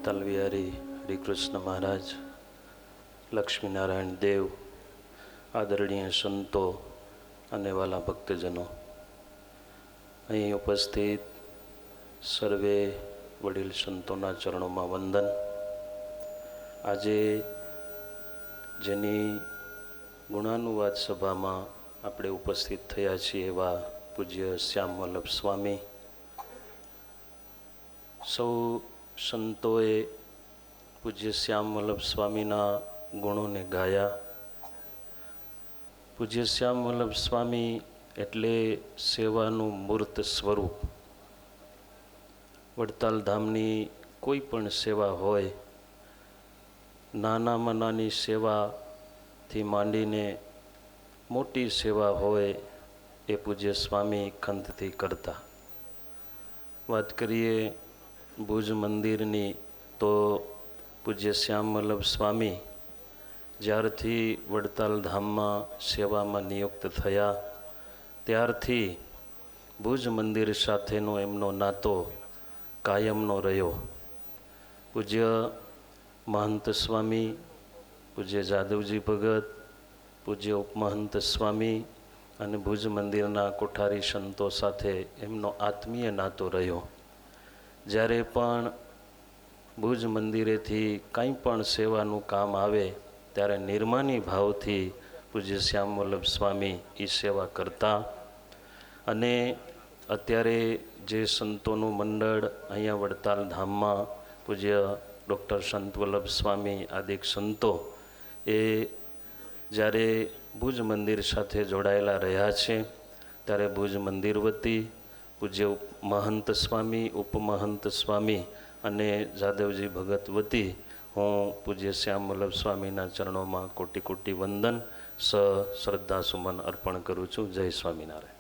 અટલ વિહારી હરિકૃષ્ણ મહારાજ, લક્ષ્મીનારાયણ દેવ, આદરણીય સંતો અને વાલા ભક્તજનો, અહીં ઉપસ્થિત સર્વે વડીલ સંતોના ચરણોમાં વંદન. આજે જેની ગુણાનુવાદ સભામાં આપણે ઉપસ્થિત થયા છીએ એવા પૂજ્ય શ્યામ વલ્લભ સ્વામી, સૌ સંતોએ પૂજ્ય શ્યામ વલ્લભ સ્વામીના ગુણોને ગાયા. પૂજ્ય શ્યામ વલ્લભ સ્વામી એટલે સેવાનું મૂર્ત સ્વરૂપ. વડતાલ ધામની કોઈ પણ સેવા હોય, નાનામાં નાની સેવાથી માંડીને મોટી સેવા હોય, એ પૂજ્ય સ્વામી ખંતથી કરતા. વાત કરીએ ભુજ મંદિરની તો પૂજ્ય શ્યામ વલ્લભ સ્વામી જ્યારથી વડતાલ ધામમાં સેવામાં નિયુક્ત થયા ત્યારથી ભુજ મંદિર સાથેનો એમનો નાતો કાયમનો રહ્યો. પૂજ્ય મહંત સ્વામી, પૂજ્ય જાદવજી ભગત, પૂજ્ય ઉપમહંત સ્વામી અને ભુજ મંદિરના કોઠારી સંતો સાથે એમનો આત્મીય નાતો રહ્યો. જ્યારે પણ ભુજ મંદિરેથી કંઈ પણ સેવાનું કામ આવે ત્યારે નિર્માની ભાવથી પૂજ્ય શ્યામ વલ્લભ સ્વામી એ સેવા કરતા. અને અત્યારે જે સંતોનું મંડળ અહીંયા વડતાલ ધામમાં પૂજ્ય ડૉક્ટર સંત વલ્લભ સ્વામી આદિક સંતો એ જ્યારે ભુજ મંદિર સાથે જોડાયેલા રહ્યા છે ત્યારે ભુજ મંદિર વતી પૂજ્ય મહંત સ્વામી, ઉપમહંત સ્વામી અને જાદવજી ભગત વતી હું પૂજ્ય શ્યામ વલ્લભ સ્વામીના ચરણોમાં કોટી કોટી વંદન શ્રદ્ધા સુમન અર્પણ કરું છું. જય સ્વામિનારાયણ.